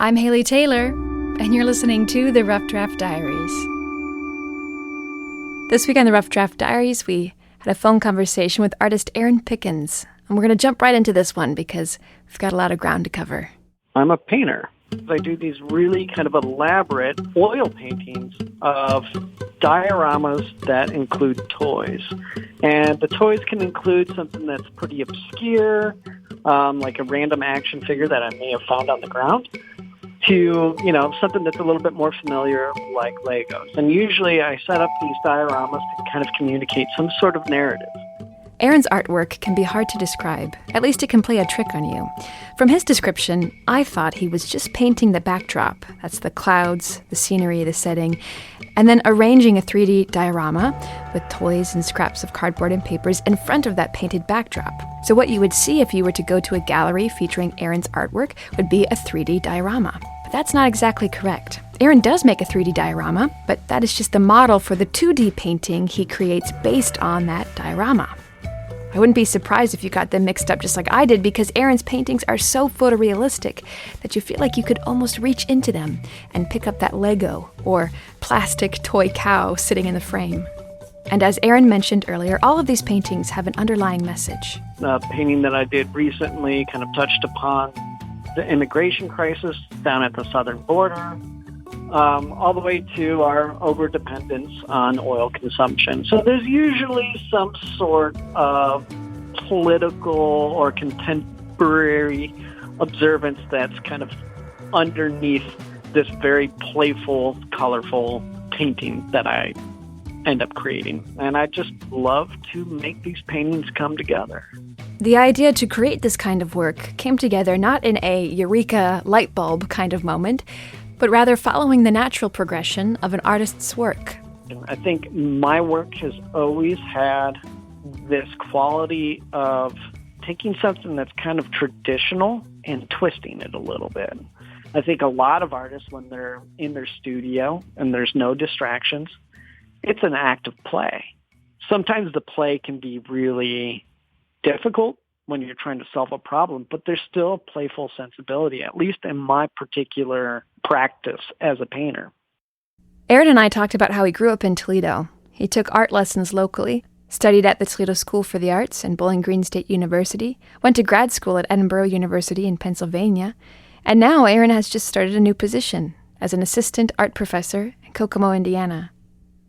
I'm Haley Taylor, and you're listening to the Rough Draft Diaries. This week on the Rough Draft Diaries, we had a phone conversation with artist Aaron Pickens, and we're going to jump right into this one because we've got a lot of ground to cover. I'm a painter. I do these really kind of elaborate oil paintings of dioramas that include toys. And the toys can include something that's pretty obscure, like a random action figure that I may have found on the ground, to, something that's a little bit more familiar, like Legos. And usually I set up these dioramas to kind of communicate some sort of narrative. Aaron's artwork can be hard to describe. At least it can play a trick on you. From his description, I thought he was just painting the backdrop. That's the clouds, the scenery, the setting, and then arranging a 3D diorama with toys and scraps of cardboard and papers in front of that painted backdrop. So what you would see if you were to go to a gallery featuring Aaron's artwork would be a 3D diorama. But that's not exactly correct. Aaron does make a 3D diorama, but that is just the model for the 2D painting he creates based on that diorama. I wouldn't be surprised if you got them mixed up just like I did, because Aaron's paintings are so photorealistic that you feel like you could almost reach into them and pick up that Lego or plastic toy cow sitting in the frame. And as Aaron mentioned earlier, all of these paintings have an underlying message. The painting that I did recently kind of touched upon the immigration crisis down at the southern border, all the way to our over-dependence on oil consumption. So there's usually some sort of political or contemporary observance that's kind of underneath this very playful, colorful painting that I end up creating. And I just love to make these paintings come together. The idea to create this kind of work came together not in a eureka light bulb kind of moment, but rather following the natural progression of an artist's work. I think my work has always had this quality of taking something that's kind of traditional and twisting it a little bit. I think a lot of artists, when they're in their studio and there's no distractions, it's an act of play. Sometimes the play can be really difficult when you're trying to solve a problem, but there's still a playful sensibility, at least in my particular practice as a painter. Aaron and I talked about how he grew up in Toledo. He took art lessons locally, studied at the Toledo School for the Arts and Bowling Green State University, went to grad school at Edinburgh University in Pennsylvania, and now Aaron has just started a new position as an assistant art professor in Kokomo, Indiana.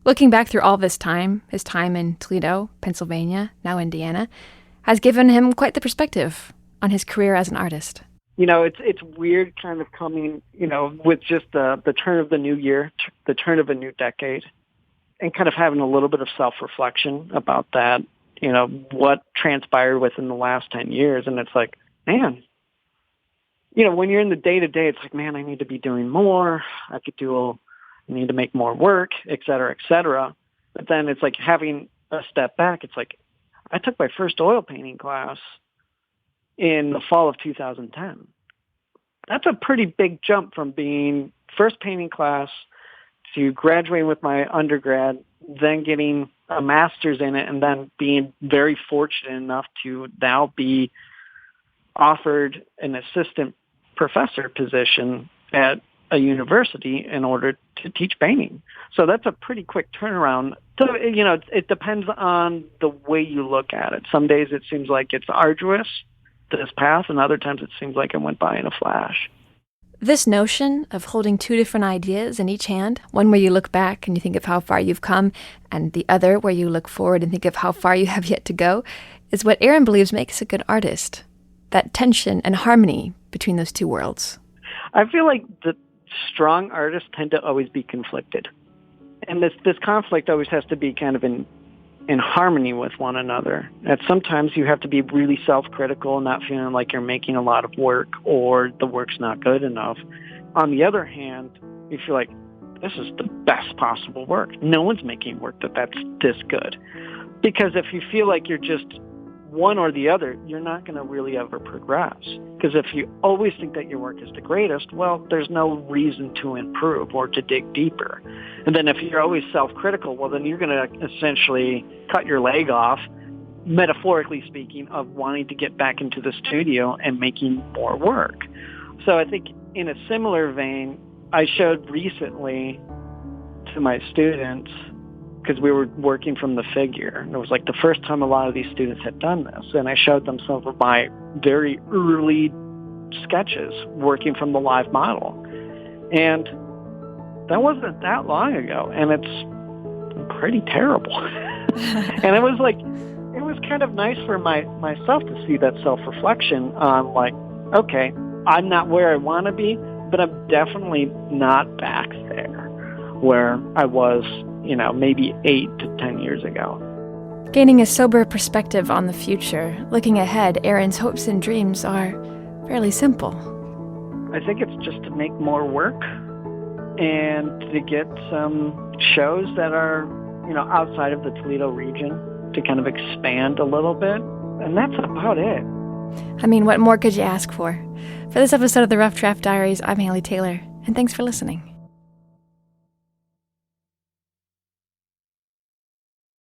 Looking back through all this time, his time in Toledo, Pennsylvania, now Indiana, has given him quite the perspective on his career as an artist. It's weird kind of coming, with just the turn of the new year, the turn of a new decade, and kind of having a little bit of self-reflection about that, what transpired within the last 10 years. And it's like, man, when you're in the day-to-day, it's like, man, I need to be doing more. I need to make more work, et cetera, et cetera. But then it's like having a step back. It's like, I took my first oil painting class in the fall of 2010. That's a pretty big jump from being first painting class to graduating with my undergrad, then getting a master's in it, and then being very fortunate enough to now be offered an assistant professor position at a university in order to teach painting. So that's a pretty quick turnaround. So, it depends on the way you look at it. Some days it seems like it's arduous, this path, and other times it seems like it went by in a flash. This notion of holding two different ideas in each hand, one where you look back and you think of how far you've come, and the other where you look forward and think of how far you have yet to go, is what Aaron believes makes a good artist. That tension and harmony between those two worlds. I feel like the strong artists tend to always be conflicted. And this conflict always has to be kind of in harmony with one another. And sometimes you have to be really self-critical and not feeling like you're making a lot of work or the work's not good enough. On the other hand, you feel like this is the best possible work. No one's making work that's this good. Because if you feel like you're just one or the other, you're not going to really ever progress. Because if you always think that your work is the greatest, well, there's no reason to improve or to dig deeper. And then if you're always self-critical, well, then you're going to essentially cut your leg off, metaphorically speaking, of wanting to get back into the studio and making more work. So I think in a similar vein, I showed recently to my students, because we were working from the figure. And it was like the first time a lot of these students had done this. And I showed them some of my very early sketches working from the live model. And that wasn't that long ago. And it's pretty terrible. And it was kind of nice for myself to see that self-reflection on like, okay, I'm not where I want to be, but I'm definitely not back there where I was, maybe 8 to 10 years ago. Gaining a sober perspective on the future, looking ahead, Aaron's hopes and dreams are fairly simple. I think it's just to make more work and to get some shows that are, outside of the Toledo region to kind of expand a little bit. And that's about it. I mean, what more could you ask for? For this episode of the Rough Draft Diaries, I'm Haley Taylor, and thanks for listening.